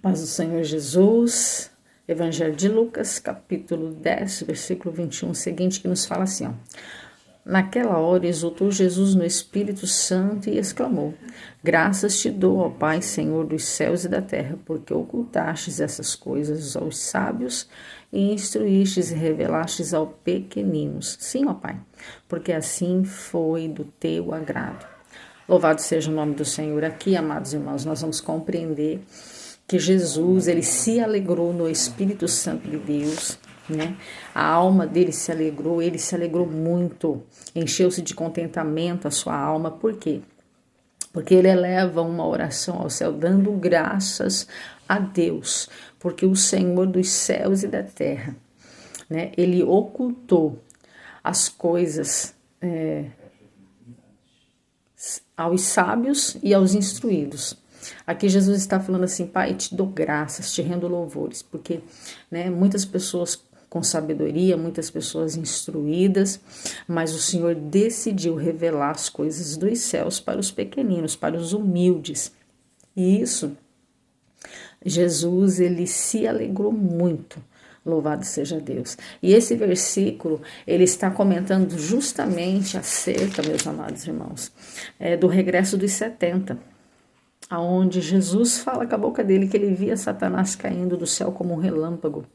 Paz do Senhor Jesus, Evangelho de Lucas, capítulo 10, versículo 21, seguinte, que nos fala assim, ó. Naquela hora exultou Jesus no Espírito Santo e exclamou: Graças te dou, ó Pai, Senhor dos céus e da terra, porque ocultastes essas coisas aos sábios e instruístes e revelastes aos pequeninos. Sim, ó Pai, porque assim foi do teu agrado. Louvado seja o nome do Senhor. Aqui, amados irmãos, nós vamos compreender que Jesus, ele se alegrou no Espírito Santo de Deus, né? A alma dele se alegrou, ele se alegrou muito, encheu-se de contentamento a sua alma. Por quê? Porque ele eleva uma oração ao céu, dando graças a Deus, porque o Senhor dos céus e da terra, né? Ele ocultou as coisas aos sábios e aos instruídos. Aqui Jesus está falando assim: Pai, te dou graças, te rendo louvores, porque, né, muitas pessoas com sabedoria, muitas pessoas instruídas, mas o Senhor decidiu revelar as coisas dos céus para os pequeninos, para os humildes. E isso, Jesus, ele se alegrou muito. Louvado seja Deus. E esse versículo, ele está comentando justamente acerca, meus amados irmãos, do regresso dos 70, aonde Jesus fala com a boca dele que ele via Satanás caindo do céu como um relâmpago.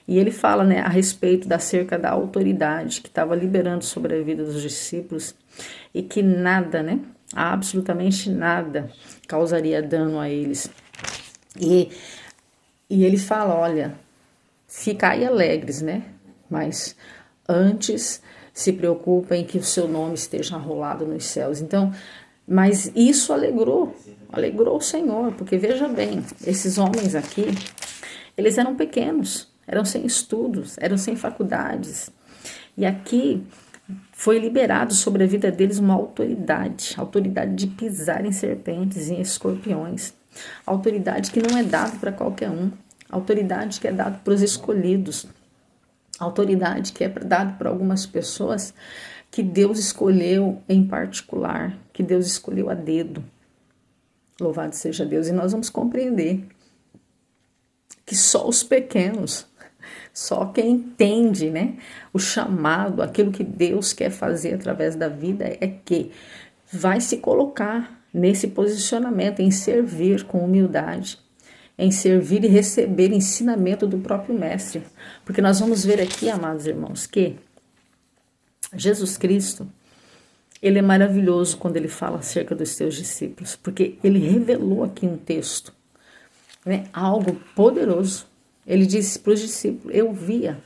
E ele fala, né, a respeito acerca da autoridade que estava liberando sobre a vida dos discípulos e que nada, né, absolutamente nada causaria dano a eles. E ele fala, olha, ficai alegres, né, mas antes se preocupem que o seu nome esteja arrolado nos céus. Então, mas isso alegrou o Senhor, porque veja bem, esses homens aqui, eles eram pequenos, eram sem estudos, eram sem faculdades. E aqui foi liberado sobre a vida deles uma autoridade de pisar em serpentes e em escorpiões. Autoridade que não é dada para qualquer um, autoridade que é dada para os escolhidos, autoridade que é dada para algumas pessoas que Deus escolheu em particular, que Deus escolheu a dedo. Louvado seja Deus. E nós vamos compreender que só os pequenos, só quem entende, né, o chamado, aquilo que Deus quer fazer através da vida, é que vai se colocar nesse posicionamento, em servir com humildade, em servir e receber ensinamento do próprio Mestre. Porque nós vamos ver aqui, amados irmãos, que Jesus Cristo, ele é maravilhoso quando ele fala acerca dos seus discípulos, porque ele revelou aqui um texto, né, algo poderoso. Ele disse para os discípulos: eu via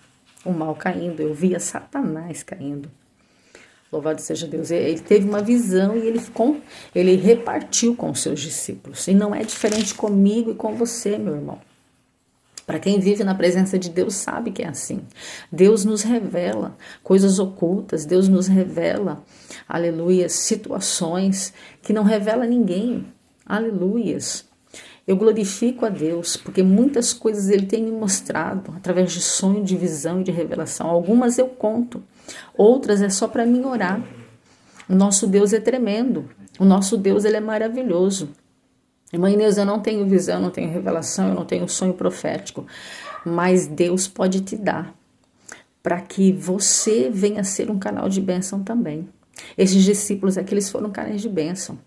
o mal caindo, eu via Satanás caindo. Louvado seja Deus. Ele teve uma visão e ele repartiu com os seus discípulos. E não é diferente comigo e com você, meu irmão. Para quem vive na presença de Deus sabe que é assim. Deus nos revela coisas ocultas, Deus nos revela, aleluia, situações que não revela ninguém, aleluias. Eu glorifico a Deus, porque muitas coisas Ele tem me mostrado, através de sonho, de visão e de revelação. Algumas eu conto, outras é só para mim orar. O nosso Deus é tremendo, o nosso Deus ele é maravilhoso. Irmã Inês, eu não tenho visão, não tenho revelação, eu não tenho sonho profético, mas Deus pode te dar, para que você venha ser um canal de bênção também. Esses discípulos aqui, eles foram canais de bênção.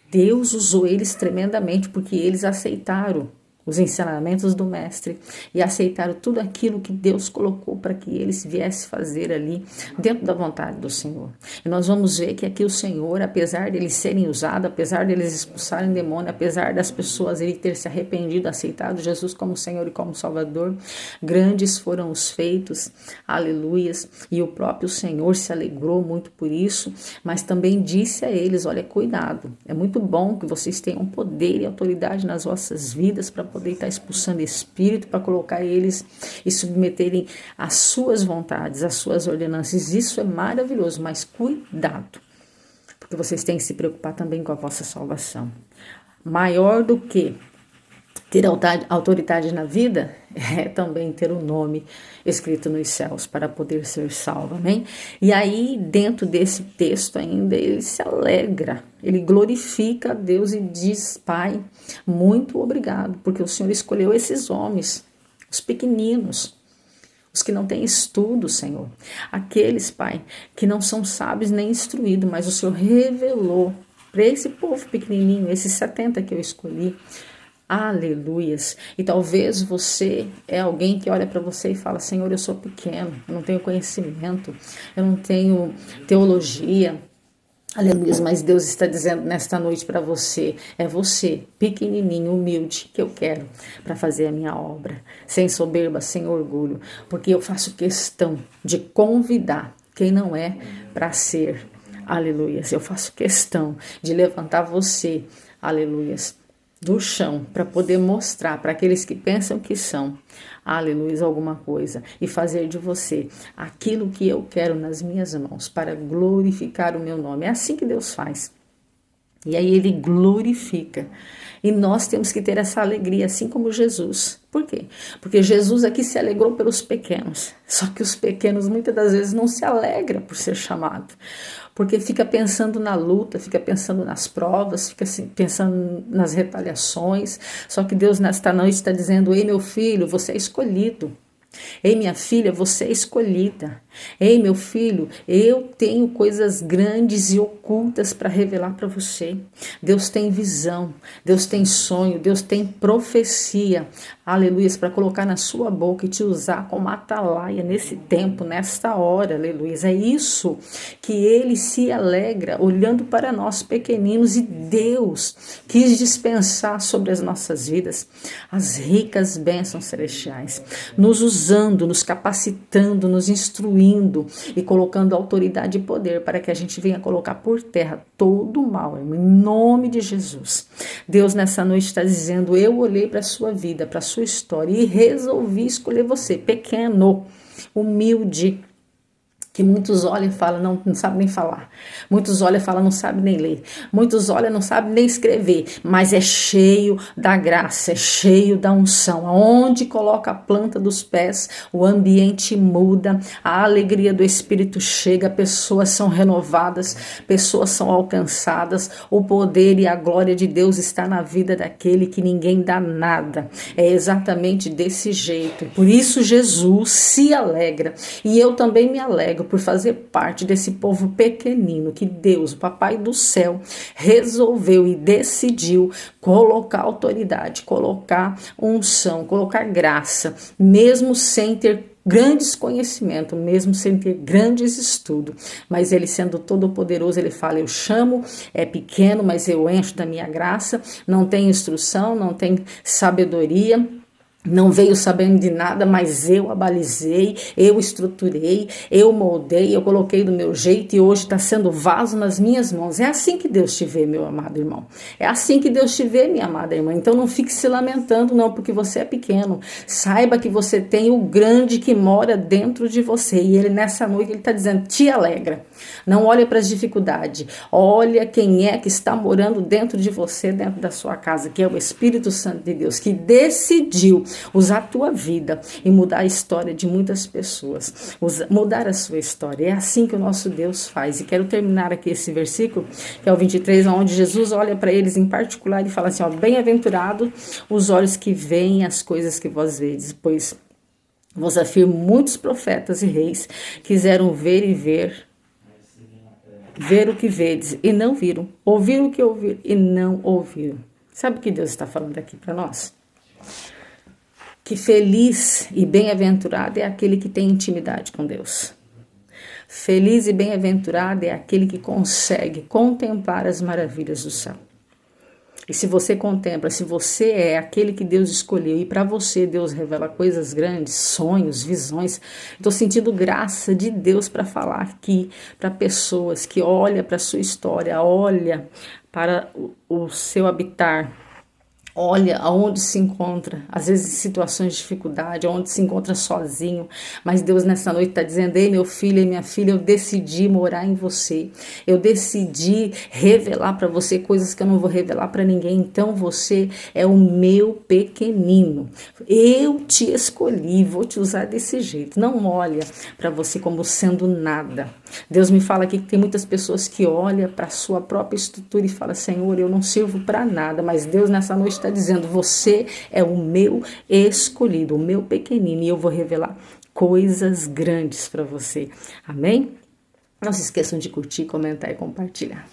Deus usou eles tremendamente, porque eles aceitaram os ensinamentos do Mestre e aceitaram tudo aquilo que Deus colocou para que eles viessem fazer ali dentro da vontade do Senhor. E nós vamos ver que aqui o Senhor, apesar de eles serem usados, apesar de eles expulsarem demônio, apesar das pessoas ele ter se arrependido, aceitado Jesus como Senhor e como Salvador, grandes foram os feitos, aleluias, e o próprio Senhor se alegrou muito por isso, mas também disse a eles: olha, cuidado, é muito bom que vocês tenham poder e autoridade nas vossas vidas para poder estar expulsando espírito, para colocar eles e submeterem às suas vontades, às suas ordenanças. Isso é maravilhoso, mas cuidado, porque vocês têm que se preocupar também com a vossa salvação. Maior do que Ter autoridade na vida é também ter o nome escrito nos céus para poder ser salvo, amém? E aí, dentro desse texto ainda, ele se alegra, ele glorifica a Deus e diz: Pai, muito obrigado, porque o Senhor escolheu esses homens, os pequeninos, os que não têm estudo, Senhor. Aqueles, Pai, que não são sábios nem instruídos, mas o Senhor revelou para esse povo pequenininho, esses 70 que eu escolhi. Aleluias. E talvez você é alguém que olha para você e fala: Senhor, eu sou pequeno, eu não tenho conhecimento, eu não tenho teologia. Aleluia, mas Deus está dizendo nesta noite para você: é você, pequenininho, humilde, que eu quero para fazer a minha obra, sem soberba, sem orgulho, porque eu faço questão de convidar quem não é para ser. Aleluia, eu faço questão de levantar você, aleluia, do chão, para poder mostrar para aqueles que pensam que são, aleluia, alguma coisa, e fazer de você aquilo que eu quero nas minhas mãos, para glorificar o meu nome. É assim que Deus faz. E aí ele glorifica. E nós temos que ter essa alegria, assim como Jesus. Por quê? Porque Jesus aqui se alegrou pelos pequenos. Só que os pequenos muitas das vezes não se alegram por ser chamado. Porque fica pensando na luta, fica pensando nas provas, fica pensando nas retaliações. Só que Deus nesta noite está dizendo: ei, meu filho, você é escolhido. Ei, minha filha, você é escolhida. Ei, meu filho, eu tenho coisas grandes e ocultas para revelar para você. Deus tem visão, Deus tem sonho, Deus tem profecia, aleluia, para colocar na sua boca e te usar como atalaia nesse tempo, nesta hora, aleluia. É isso que ele se alegra olhando para nós pequeninos, e Deus quis dispensar sobre as nossas vidas as ricas bênçãos celestiais, nos usando, nos capacitando, nos instruindo e colocando autoridade e poder para que a gente venha colocar por terra todo o mal, irmão, em nome de Jesus. Deus nessa noite está dizendo: eu olhei para a sua vida, para a sua história e resolvi escolher você, pequeno, humilde, que muitos olham e falam: não sabe nem falar. Muitos olham e falam: não sabe nem ler. Muitos olham e não sabe nem escrever. Mas é cheio da graça, é cheio da unção. Aonde coloca a planta dos pés, o ambiente muda, a alegria do Espírito chega, pessoas são renovadas, pessoas são alcançadas, o poder e a glória de Deus está na vida daquele que ninguém dá nada. É exatamente desse jeito. Por isso Jesus se alegra, e eu também me alegro por fazer parte desse povo pequenino que Deus, o Papai do céu, resolveu e decidiu colocar autoridade, colocar unção, colocar graça, mesmo sem ter grandes conhecimentos, mesmo sem ter grandes estudos, mas ele sendo todo poderoso, ele fala: eu chamo, é pequeno, mas eu encho da minha graça, não tem instrução, não tem sabedoria, não veio sabendo de nada, mas eu abalizei, eu estruturei, eu moldei, eu coloquei do meu jeito e hoje está sendo vaso nas minhas mãos. É assim que Deus te vê, meu amado irmão. É assim que Deus te vê, minha amada irmã. Então não fique se lamentando não, porque você é pequeno. Saiba que você tem o grande que mora dentro de você. E ele nessa noite ele está dizendo: te alegra. Não olha para as dificuldades. Olha quem é que está morando dentro de você, dentro da sua casa, que é o Espírito Santo de Deus, que decidiu usar a tua vida e mudar a história de muitas pessoas, mudar a sua história. É assim que o nosso Deus faz. E quero terminar aqui esse versículo, que é o 23, onde Jesus olha para eles em particular e fala assim: ó, bem-aventurado os olhos que veem as coisas que vós vedes, pois vos afirmo, muitos profetas e reis quiseram ver e ver o que vedes e não viram, ouvir o que ouvir e não ouviram. Sabe o que Deus está falando aqui para nós? Que feliz e bem-aventurado é aquele que tem intimidade com Deus. Feliz e bem-aventurado é aquele que consegue contemplar as maravilhas do céu. E se você contempla, se você é aquele que Deus escolheu e para você Deus revela coisas grandes, sonhos, visões, estou sentindo graça de Deus para falar aqui para pessoas que olham para a sua história, olha para o seu habitar, Olha aonde se encontra, às vezes em situações de dificuldade, aonde se encontra sozinho, mas Deus nessa noite está dizendo: ei, meu filho e minha filha, eu decidi morar em você, eu decidi revelar para você coisas que eu não vou revelar para ninguém, então você é o meu pequenino, eu te escolhi, vou te usar desse jeito. Não olha para você como sendo nada. Deus me fala aqui que tem muitas pessoas que olham para a sua própria estrutura e falam: Senhor, eu não sirvo para nada, mas Deus nessa noite está dizendo: você é o meu escolhido, o meu pequenino, e eu vou revelar coisas grandes para você. Amém? Não se esqueçam de curtir, comentar e compartilhar.